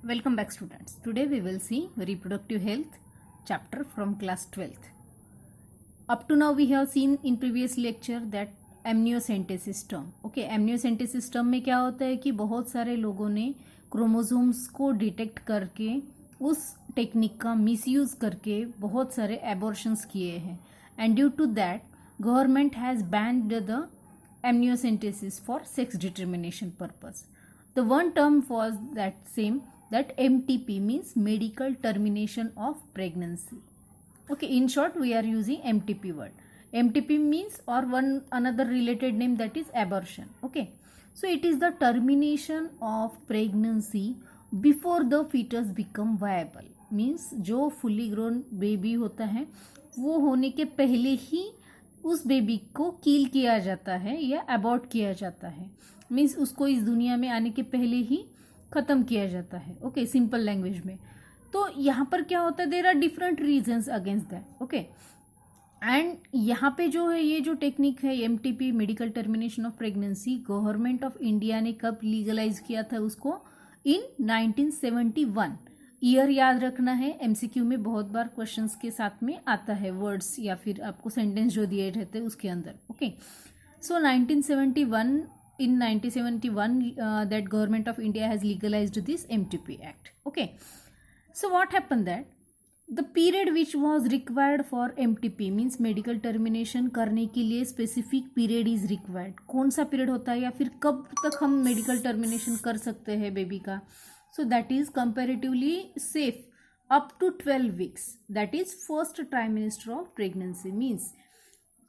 Welcome back, students. Today we will see reproductive health chapter from class 12th. Up to now we have seen in previous lecture that amniocentesis term. Okay, amniocentesis term में क्या होता है कि बहुत सारे लोगों ने chromosomes को डिटेक्ट करके उस टेक्निक का मिसयूज करके बहुत सारे एबॉर्शंस किए हैं, and due to that government has banned the amniocentesis for sex determination purpose. The one term was that MTP means medical termination of pregnancy. Okay, in short we are using MTP word. MTP means or another related name, that is abortion. Okay, so it is the termination of pregnancy before the fetus become viable. Means जो fully grown baby होता है वो होने के पहले ही उस baby को किल किया जाता है या अबॉर्ट किया जाता है. मीन्स उसको इस दुनिया में आने के पहले ही ख़त्म किया जाता है. ओके, सिंपल लैंग्वेज में. तो यहाँ पर क्या होता है, there are different reasons against that. Okay, and यहाँ पे जो है ये जो टेक्निक है MTP, medical termination of pregnancy, government of India ने कब लीगलाइज किया था उसको? इन 1971. ईयर याद रखना है, एमसीक्यू में बहुत बार क्वेश्चंस के साथ में आता है वर्ड्स या फिर आपको सेंटेंस जो दिए रहते हैं उसके अंदर. Okay, so 1971, in 1971 that government of India has legalized this MTP Act. Okay, so what happened that the period which was required for MTP means medical termination करने के लिए specific period is required. कौन सा period होता है या फिर कब तक हम medical termination कर सकते हैं बेबी का? So that is comparatively safe up to 12 weeks. That is first trimester of pregnancy. Means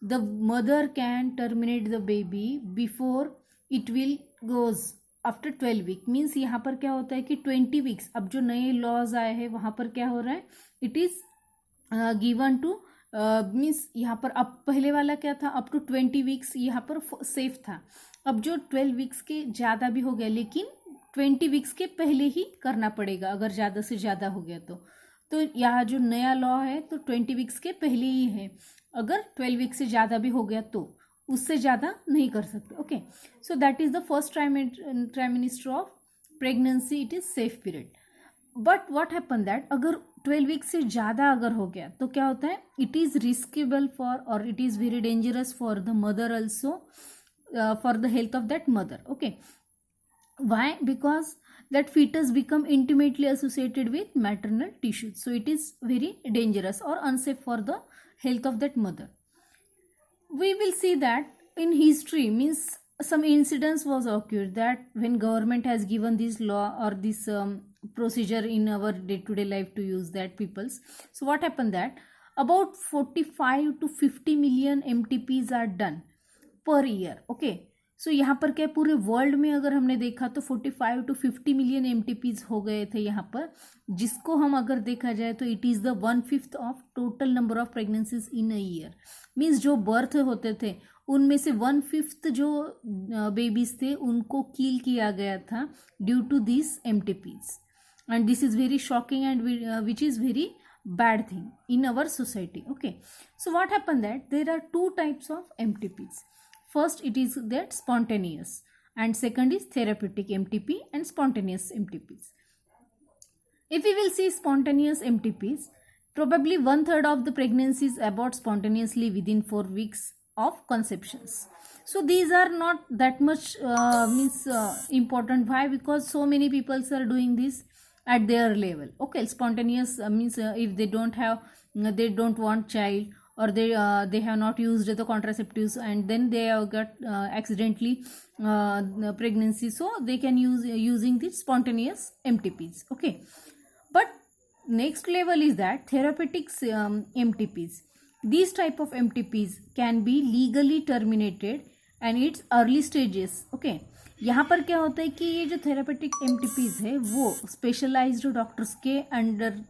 the mother can terminate the baby before it will goes after 12 week. Means यहाँ पर क्या होता है कि 20 वीक्स, अब जो नए लॉज आए हैं वहाँ पर क्या हो रहा है, it is given two means यहाँ पर अब पहले वाला क्या था, अप टू 20 वीक्स यहाँ पर सेफ था. अब जो 12 वीक्स के ज़्यादा भी हो गया, लेकिन 20 वीक्स के पहले ही करना पड़ेगा अगर ज़्यादा से ज़्यादा हो गया तो यहाँ जो नया लॉ है तो 20 वीक्स के पहले ही है. अगर 12 वीक्स से ज़्यादा भी हो गया तो उससे ज़्यादा नहीं कर सकते. Okay, so that is the first trimester of pregnancy, it is safe period. But what happen that अगर 12 वीक्स से ज़्यादा अगर हो गया तो क्या होता है, इट इज़ रिस्केबल फॉर और it is very dangerous for the mother also, for the health of that mother. Okay, why? Because that fetus become intimately associated with maternal tissues, so it is very dangerous or unsafe for the health of that mother. We will see that in history, means some incidents was occurred that when government has given this law or this procedure in our day-to-day life to use that peoples. So what happened that about 45 to 50 million MTPs are done per year. Okay, सो यहाँ पर क्या पूरे world में अगर हमने देखा तो 45 to 50 million MTPs हो गए थे यहाँ पर, जिसको हम अगर देखा जाए तो it is the 1/5 of total number of pregnancies in a year. Means जो बर्थ होते थे उनमें से 1/5 जो बेबीज थे उनको किल किया गया था due to this MTPs, and this is very shocking and which is very bad thing in our society. Okay, so what happened that there are two types of MTPs. First, it is that spontaneous, and second is therapeutic MTP and spontaneous MTPs. If we will see spontaneous MTPs, probably 1/3 of the pregnancies abort spontaneously within 4 weeks of conceptions. So these are not that much important. Why? Because so many people are doing this at their level. Okay, spontaneous means if they don't want child, or they have not used the contraceptives and then they have got accidentally pregnancy, so they can using the spontaneous MTPs. Okay, but next level is that therapeutic MTPs. These type of MTPs can be legally terminated and its early stages. Okay, यहाँ पर क्या होता है कि ये जो therapeutic MTPs है वो स्पेशलाइज्ड डॉक्टर्स के अंडर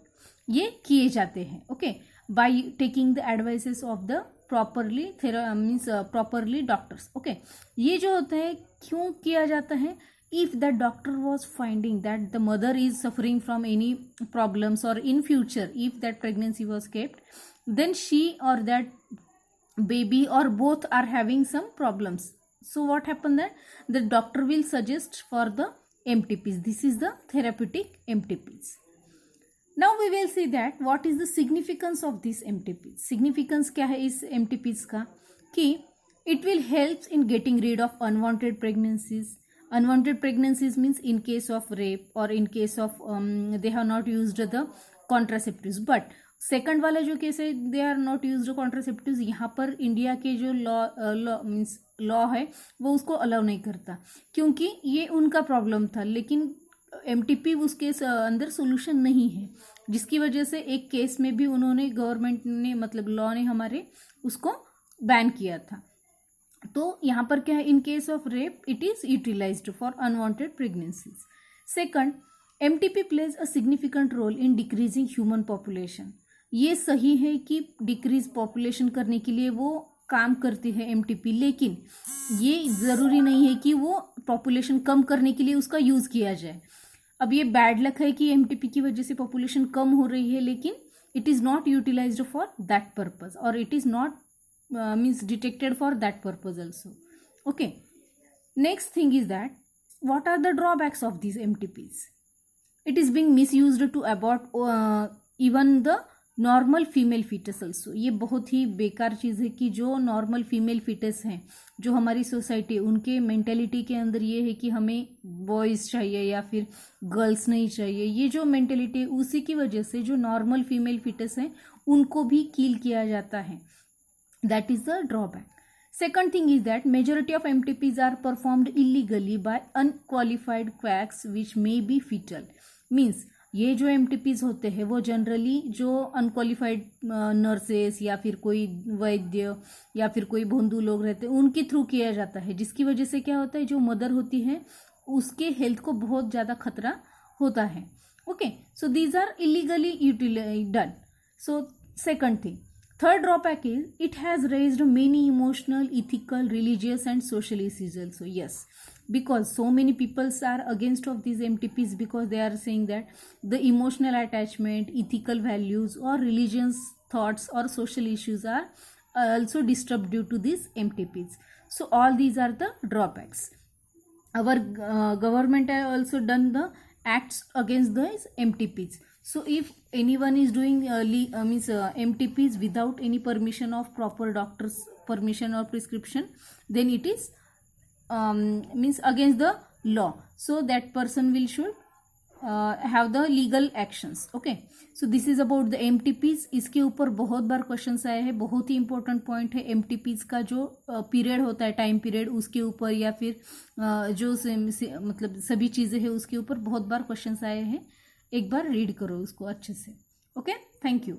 ये किए जाते हैं. Okay, by taking the advices of the properly properly doctors. Okay, ये जो होता है क्यों किया जाता है? If the doctor was finding that the mother is suffering from any problems, or in future if that pregnancy was kept, then she or that baby or both are having some problems. So what happened that the doctor will suggest for the MTPs. This is the therapeutic MTPs. Now we will see that what is the significance of this MTPs. Significance क्या है इस MTPs का कि it will help in getting rid of unwanted pregnancies. Unwanted pregnancies means in case of rape or in case of they have not used the contraceptives. But second वाला जो case है they are not used contraceptives, यहाँ पर India के जो law means law है वो उसको अलाउ नहीं करता क्योंकि ये उनका प्रॉब्लम था, लेकिन एमटीपी उसके अंदर सोल्यूशन नहीं है, जिसकी वजह से एक केस में भी उन्होंने गवर्नमेंट ने मतलब लॉ ने हमारे उसको बैन किया था. तो यहाँ पर क्या है, in case of rape it is utilised for unwanted pregnancies. Second, MTP plays a significant role in decreasing human population. ये सही है कि डिक्रीज पॉपुलेशन करने के लिए वो काम करती है एमटीपी, लेकिन ये ज़रूरी नहीं है कि वो पॉपुलेशन कम करने के लिए उसका यूज़ किया जाए. अब ये बैड लक है कि एमटीपी की वजह से पॉपुलेशन कम हो रही है, लेकिन it is not utilized for that purpose और it is not means detected for that purpose also. Okay, next thing is that what are the drawbacks of these MTPs? It is being misused to abort even the normal female foetus also. ये बहुत ही बेकार चीज़ है कि जो normal female foetus हैं, जो हमारी society उनके मेंटेलिटी के अंदर ये है कि हमें बॉयज़ चाहिए या फिर गर्ल्स नहीं चाहिए. ये जो मेंटेलिटी है उसी की वजह से जो नॉर्मल फीमेल फीटस हैं उनको भी किल किया जाता है. That is the drawback. Second thing is that majority of MTPs are performed illegally by unqualified quacks which may be fetal. Means ये जो MTPs होते हैं वो जनरली जो अनक्वालिफाइड नर्सेस या फिर कोई वैद्य या फिर कोई भोंदू लोग रहते हैं उनके थ्रू किया जाता है, जिसकी वजह से क्या होता है, जो मदर होती है उसके हेल्थ को बहुत ज़्यादा खतरा होता है. Okay, so these are illegally done. So second thing. Third drawback is it has raised many emotional, ethical, religious and social issues also. Yes, because so many people are against of these MTPs because they are saying that the emotional attachment, ethical values or religious thoughts or social issues are also disturbed due to these MTPs. So all these are the drawbacks. Our government has also done the acts against these MTPs. So if anyone is doing MTPs without any permission of proper doctor's permission or prescription, then it is means against the law. So that person will should have the legal actions. Okay, so this is about the MTPs. इसके ऊपर बहुत बार questions आए हैं, बहुत ही important point है. MTPs का जो period होता है, टाइम पीरियड, उसके ऊपर या फिर जो मतलब सभी चीज़ें हैं उसके ऊपर बहुत बार क्वेश्चंस आए हैं. एक बार रीड करो उसको अच्छे से. Okay, thank you.